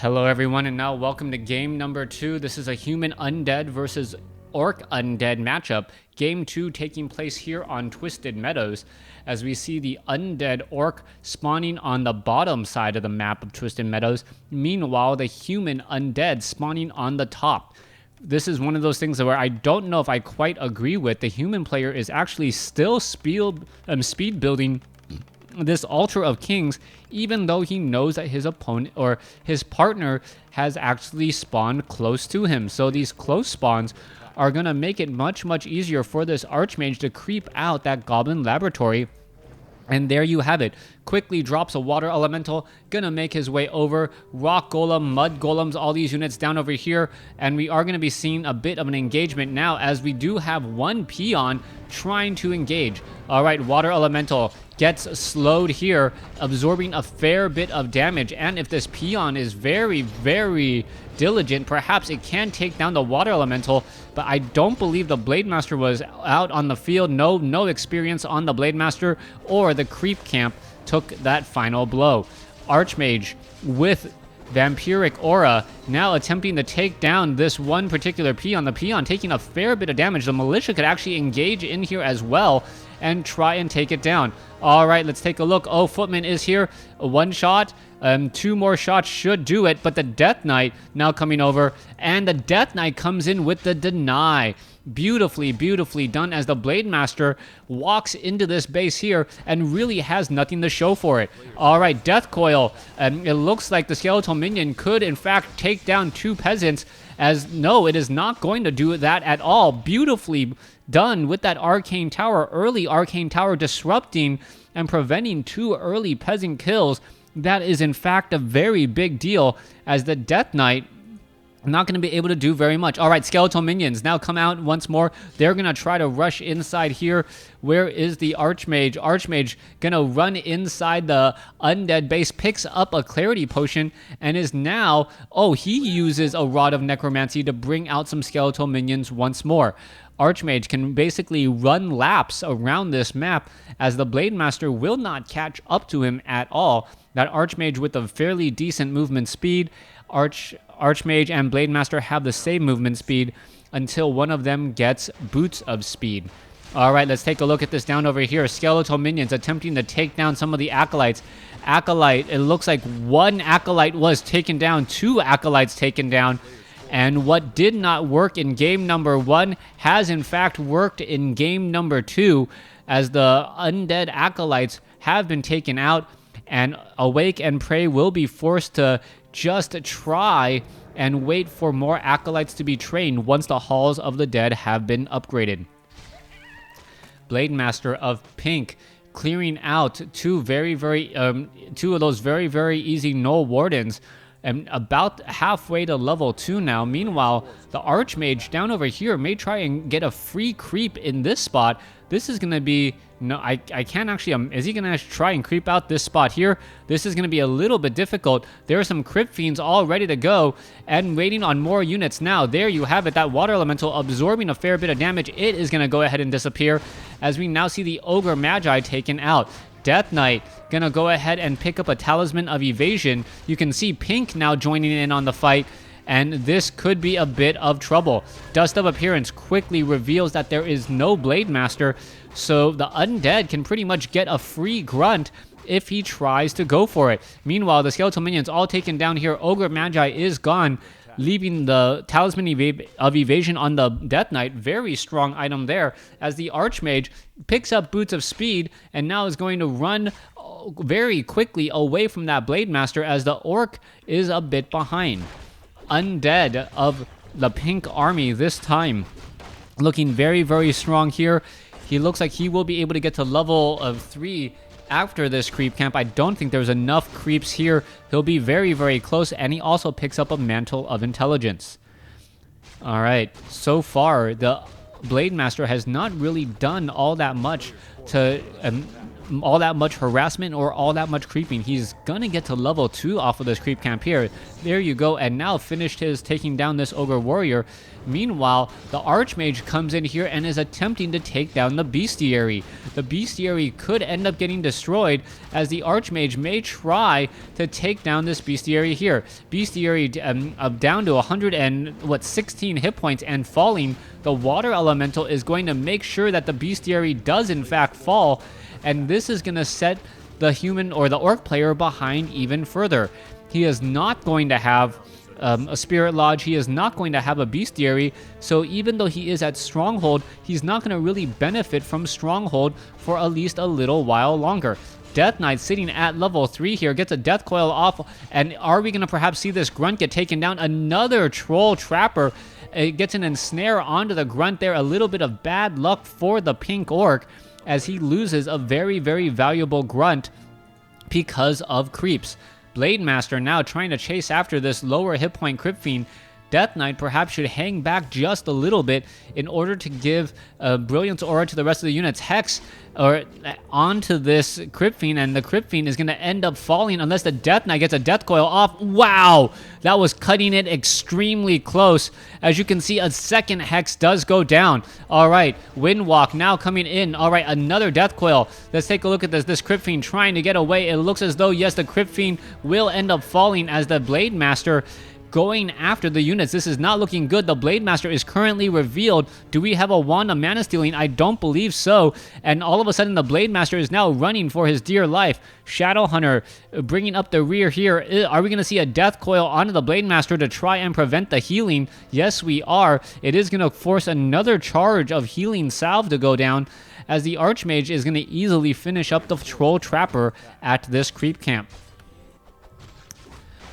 Hello everyone, and now welcome to game number 2. This is a human undead versus orc undead matchup. Game 2 taking place here on Twisted Meadows, as we see the undead orc spawning on the bottom side of the map of Twisted Meadows. Meanwhile, the human undead spawning on the top. This is one of those things where I don't know if I quite agree with. The human player is actually still speed building this Altar of Kings, even though he knows that his opponent or his partner has actually spawned close to him. So these close spawns are going to make it much easier for this Archmage to creep out that Goblin Laboratory. And there you have it. Quickly drops a Water Elemental, gonna make his way over. Rock Golem, Mud Golems, all these units down over here. And we are gonna be seeing a bit of an engagement now, as we do have one Peon trying to engage. All right, Water Elemental gets slowed here, absorbing a fair bit of damage. And if this Peon is very diligent, perhaps it can take down the Water Elemental, but I don't believe the Blade Master was out on the field. No experience on the Blade Master, or the creep camp took that final blow. Archmage with Vampiric Aura now attempting to take down this one particular Peon. The Peon taking a fair bit of damage. The Militia could actually engage in here as well and try and take it down. All right, let's take a look. Oh, Footman is here. One shot. Two more shots should do it, but the Death Knight now coming over, and the Death Knight comes in with the deny. Beautifully done, as the Blade Master walks into this base here and really has nothing to show for it. All right, Death Coil. It looks like the Skeletal Minion could, in fact, take down two peasants, as no, it is not going to do that at all. Beautifully done with that Arcane Tower. Early Arcane Tower disrupting and preventing two early peasant kills. That is, in fact, a very big deal, as the Death Knight not going to be able to do very much. All right, Skeletal Minions now come out once more. They're going to try to rush inside here. Where is the Archmage? Archmage going to run inside the Undead base, picks up a Clarity Potion, and is now... Oh, he uses a Rod of Necromancy to bring out some Skeletal Minions once more. Archmage can basically run laps around this map, as the Blade Master will not catch up to him at all. That Archmage with a fairly decent movement speed. Archmage and Blade Master have the same movement speed until one of them gets Boots of Speed. All right, let's take a look at this down over here. Skeletal Minions attempting to take down some of the Acolytes. Acolyte, it looks like one Acolyte was taken down, two Acolytes taken down. And what did not work in game number 1 has in fact worked in game number 2, as the Undead Acolytes have been taken out, and Awake and Pray will be forced to just try and wait for more Acolytes to be trained once the Halls of the Dead have been upgraded. Blade Master of Pink clearing out two of those very easy Null Wardens, and about halfway to level 2 now. Meanwhile, the Archmage down over here may try and get a free creep in this spot. This is going to be... No, I can't actually... is he going to try and creep out this spot here? This is going to be a little bit difficult. There are some Crypt Fiends all ready to go and waiting on more units now. There you have it. That Water Elemental absorbing a fair bit of damage. It is going to go ahead and disappear, as we now see the Ogre Magi taken out. Death Knight gonna go ahead and pick up a Talisman of Evasion. You can see Pink now joining in on the fight, and this could be a bit of trouble. Dust of Appearance quickly reveals that there is no Blade Master, so the Undead can pretty much get a free grunt if he tries to go for it. Meanwhile, the Skeletal Minions all taken down here. Ogre Magi is gone, leaving the Talisman of Evasion on the Death Knight. Very strong item there, as the Archmage picks up Boots of Speed and now is going to run very quickly away from that Blade Master, as the Orc is a bit behind. Undead of the Pink Army this time looking very strong here. He looks like he will be able to get to level of 3 after this creep camp. I don't think there's enough creeps here. He'll be very close, and he also picks up a Mantle of Intelligence. All right, so far the Blade Master has not really done all that much to all that much harassment or all that much creeping. He's gonna get to level 2 off of this creep camp here. There you go, and now finished his taking down this ogre warrior. Meanwhile, the archmage comes in here and is attempting to take down the bestiary. The bestiary could end up getting destroyed, as the archmage may try to take down this bestiary here. Bestiary down to 116 hit points and falling. The water elemental is going to make sure that the bestiary does in fact fall, and this is going to set the human or the orc player behind even further. He is not going to have a spirit lodge. He is not going to have a bestiary, so even though he is at stronghold, he's not going to really benefit from stronghold for at least a little while longer. Death Knight sitting at level 3 here gets a death coil off, and are we going to perhaps see this grunt get taken down? Another troll trapper. It gets an ensnare onto the grunt there. A little bit of bad luck for the pink orc, as he loses a very, very valuable grunt because of creeps. Blade Master now trying to chase after this lower hit point Crypt Fiend. Death Knight perhaps should hang back just a little bit in order to give Brilliance Aura to the rest of the units. Hex or onto this Crypt Fiend, and the Crypt Fiend is going to end up falling unless the Death Knight gets a Death Coil off. Wow! That was cutting it extremely close. As you can see, a second Hex does go down. All right, Windwalk now coming in. All right, another Death Coil. Let's take a look at this Crypt Fiend trying to get away. It looks as though, yes, the Crypt Fiend will end up falling as the Blade Master going after the units. This is not looking good. The Blade Master is currently revealed. Do we have a Wand of Mana Stealing? I don't believe so. And all of a sudden, the Blade Master is now running for his dear life. Shadow Hunter bringing up the rear here. Are we going to see a Death Coil onto the Blade Master to try and prevent the healing? Yes, we are. It is going to force another charge of healing salve to go down, as the Archmage is going to easily finish up the Troll Trapper at this creep camp.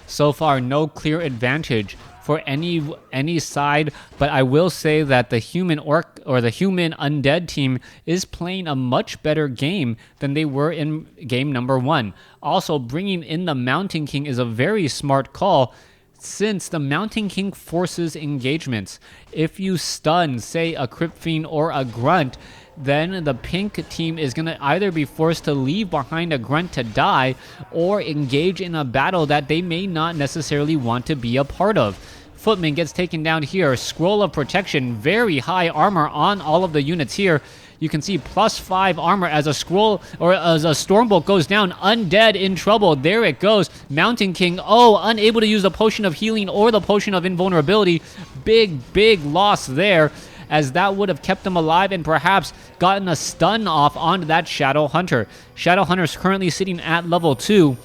So far, no clear advantage for any side, but I will say that the human orc or the human undead team is playing a much better game than they were in game number 1. Also, bringing in the Mountain King is a very smart call, since the Mountain King forces engagements. If you stun, say, a Crypt Fiend or a Grunt, then the pink team is going to either be forced to leave behind a grunt to die or engage in a battle that they may not necessarily want to be a part of. Footman gets taken down here. Scroll of Protection, very high armor on all of the units here. You can see +5 armor as a scroll or as a Stormbolt goes down. Undead in trouble. There it goes. Mountain King, unable to use the Potion of Healing or the Potion of Invulnerability. Big loss there, as that would have kept them alive and perhaps gotten a stun off onto that Shadow Hunter. Shadow Hunter is currently sitting at level 2.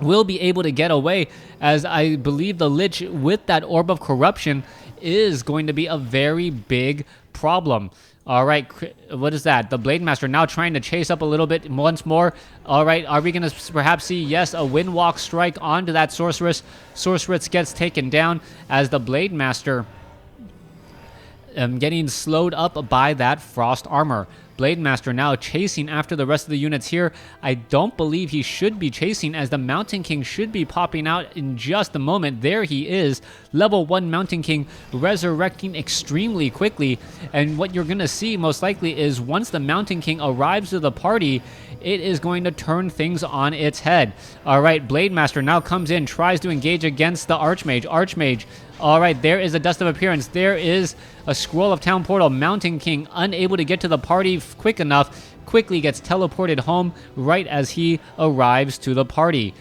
Will be able to get away, as I believe the Lich with that Orb of Corruption is going to be a very big problem. All right, what is that? The Blade Master now trying to chase up a little bit once more. All right, are we going to perhaps see, yes, a Windwalk strike onto that Sorceress? Sorceress gets taken down as the Blade Master getting slowed up by that Frost armor. Blade Master now chasing after the rest of the units here. I don't believe he should be chasing, as the Mountain King should be popping out in just a moment. There he is. Level 1 Mountain King resurrecting extremely quickly. And what you're going to see most likely is once the Mountain King arrives to the party, it is going to turn things on its head. All right, Blade Master now comes in, tries to engage against the Archmage. Archmage, all right, there is a Dust of Appearance. There is a Scroll of Town Portal. Mountain King unable to get to the party quick enough, quickly gets teleported home right as he arrives to the party.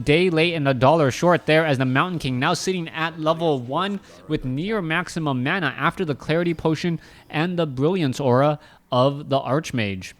Day late and $1 short there, as the Mountain King now sitting at level 1 with near maximum mana after the Clarity Potion and the Brilliance Aura of the Archmage.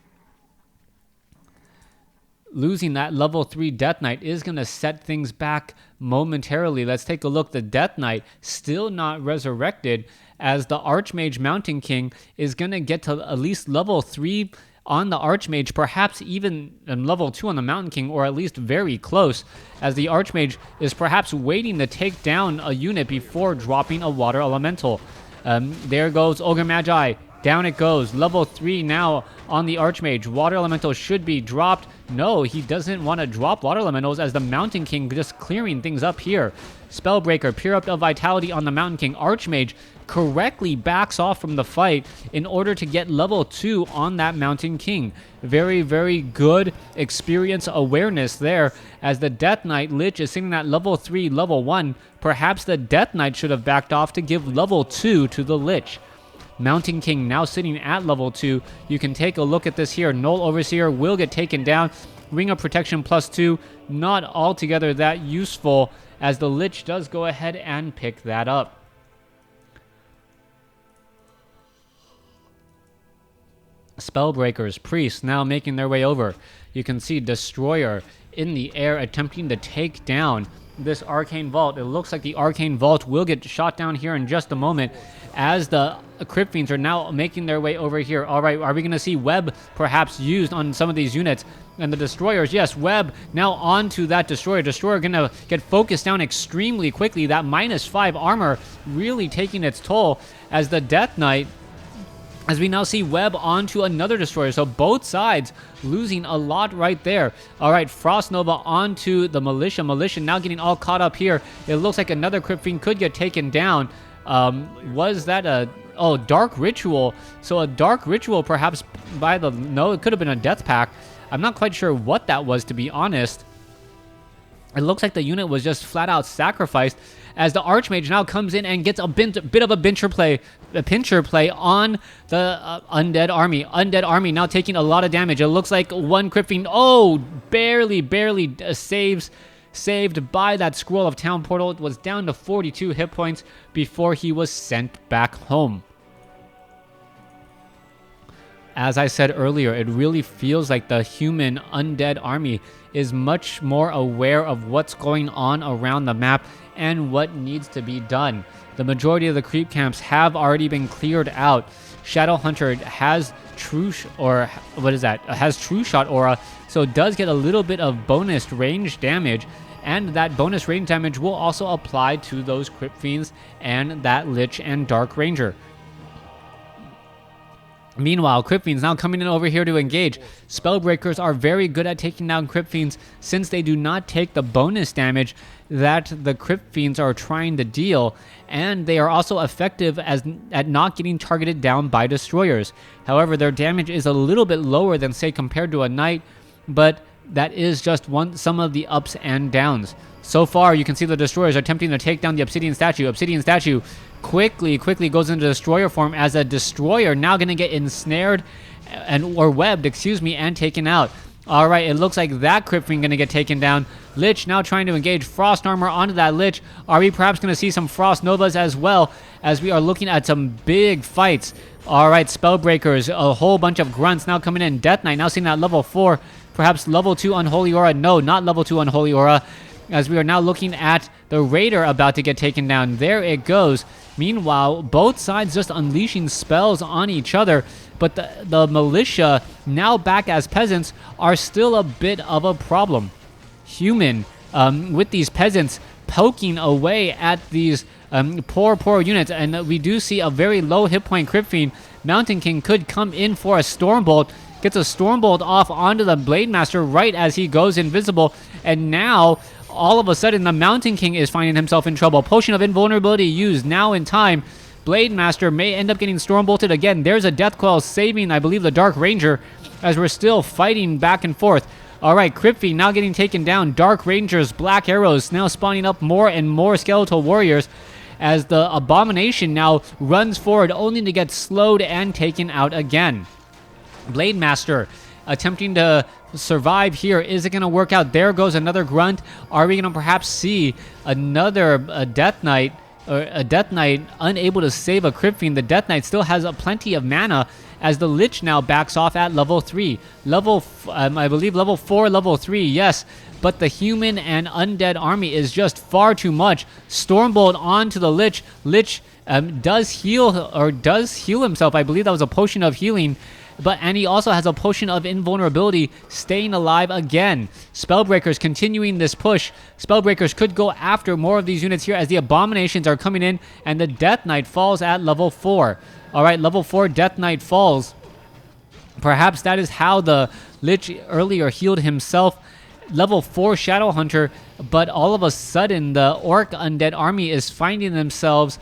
Losing that level 3 Death Knight is going to set things back momentarily. Let's take a look. The Death Knight still not resurrected, as the Archmage Mountain King is going to get to at least level 3 on the Archmage, perhaps even level 2 on the Mountain King, or at least very close, as the Archmage is perhaps waiting to take down a unit before dropping a Water Elemental. There goes Ogre Magi. Down it goes. Level 3 now on the Archmage. Water Elemental should be dropped. No, he doesn't want to drop Water Elementals as the Mountain King just clearing things up here. Spellbreaker, Pure Up of Vitality on the Mountain King. Archmage correctly backs off from the fight in order to get level 2 on that Mountain King. Very, very good experience awareness there as the Death Knight Lich is sitting at level 3, level 1. Perhaps the Death Knight should have backed off to give level 2 to the Lich. Mountain King now sitting at level 2. You can take a look at this here. Null Overseer will get taken down. Ring of Protection +2, not altogether that useful as the Lich does go ahead and pick that up. Spellbreakers, Priests now making their way over. You can see Destroyer in the air attempting to take down this Arcane Vault. It looks like the Arcane Vault will get shot down here in just a moment as the Crypt Fiends are now making their way over here. All right, are we going to see Web perhaps used on some of these units? And the Destroyers, yes, Web now onto that Destroyer. Destroyer going to get focused down extremely quickly. That -5 armor really taking its toll as the Death Knight, as we now see Web onto another Destroyer. So both sides losing a lot right there. All right, Frost Nova onto the Militia. Militia now getting all caught up here. It looks like another Crypt Fiend could get taken down. Was that a... Oh, Dark Ritual. So a Dark Ritual perhaps by the... No, it could have been a Death Pact. I'm not quite sure what that was, to be honest. It looks like the unit was just flat out sacrificed as the Archmage now comes in and gets a bit of a pincher play on the Undead Army. Undead Army now taking a lot of damage. It looks like one Crypt Fiend, barely saved by that Scroll of Town Portal. It was down to 42 hit points before he was sent back home. As I said earlier, it really feels like the human Undead Army is much more aware of what's going on around the map and what needs to be done. The majority of the creep camps have already been cleared out. Shadowhunter has True Shot aura, so it does get a little bit of bonus range damage, and that bonus range damage will also apply to those Crypt Fiends and that Lich and Dark Ranger. Meanwhile, Crypt Fiends now coming in over here to engage. Spellbreakers are very good at taking down Crypt Fiends since they do not take the bonus damage that the Crypt Fiends are trying to deal, and they are also effective at not getting targeted down by Destroyers. However, their damage is a little bit lower than, say, compared to a Knight, but that is just some of the ups and downs. So far, you can see the Destroyers are attempting to take down the Obsidian Statue. Obsidian Statue quickly goes into Destroyer form as a Destroyer now going to get ensnared or webbed, and taken out. All right, it looks like that Crypt Fiend going to get taken down. Lich now trying to engage Frost Armor onto that Lich. Are we perhaps going to see some Frost Novas as well as we are looking at some big fights? All right, Spellbreakers, a whole bunch of Grunts now coming in. Death Knight now seeing that level 4, perhaps level 2 Unholy Aura. No, not level 2 Unholy Aura, as we are now looking at the Raider about to get taken down. There it goes. Meanwhile, both sides just unleashing spells on each other, but the Militia, now back as peasants, are still a bit of a problem. Human, with these peasants poking away at these poor units, and we do see a very low hit point Crypt Fiend. Mountain King could come in for a Stormbolt, gets a Stormbolt off onto the Blade Master right as he goes invisible, and now all of a sudden the Mountain King is finding himself in trouble. Potion of Invulnerability used now in time. Blade Master may end up getting Stormbolted again. There's a Death Coil saving, I believe, the Dark Ranger as we're still fighting back and forth. All right, Crypt Fiend now getting taken down. Dark Rangers, Black Arrows now spawning up more and more Skeletal Warriors as the Abomination now runs forward only to get slowed and taken out again. Blade Master attempting to survive here. Is it going to work out? There goes another Grunt. Are we going to perhaps see another Death Knight, or a Death Knight unable to save a Crypt Fiend? The Death Knight still has plenty of mana as the Lich now backs off at level 3. I believe level 4, level 3, yes. But the human and undead army is just far too much. Stormbolt onto the Lich. Lich does heal himself. I believe that was a potion of healing. and he also has a potion of invulnerability, staying alive again. Spellbreakers continuing this push. Spellbreakers could go after more of these units here as the Abominations are coming in, and the Death Knight falls at level 4. All right, level 4 Death Knight falls. Perhaps that is how the Lich earlier healed himself. Level 4 Shadow Hunter, but all of a sudden the Orc Undead army is finding themselves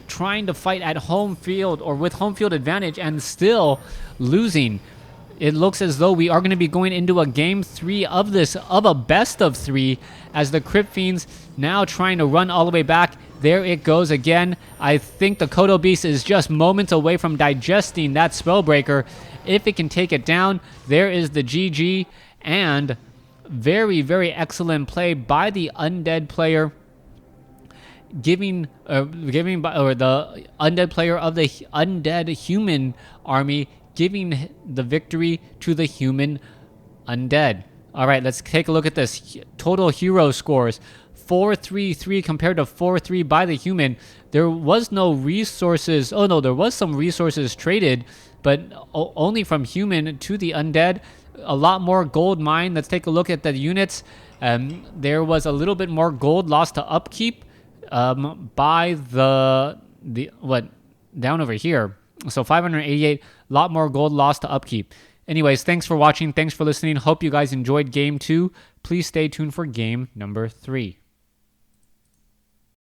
trying to fight at home field or with home field advantage and still losing. It looks as though we are going to be going into a game 3 of a best of 3 as the Crypt Fiends now trying to run all the way back. There it goes again. I think the Kodo Beast is just moments away from digesting that Spellbreaker. If it can take it down, there is the GG, and very, very excellent play by the Undead player, giving the Undead player of the Undead human army, giving the victory to the human Undead. All right, let's take a look at this. Total hero scores. 4-3-3 compared to 4-3 by the human. There was no resources. Oh no, there was some resources traded, but only from human to the Undead. A lot more gold mined. Let's take a look at the units. There was a little bit more gold lost to upkeep by the down over here. So 588, a lot more gold lost to upkeep. Anyways, thanks for watching. Thanks for listening. Hope you guys enjoyed game 2. Please stay tuned for game number 3.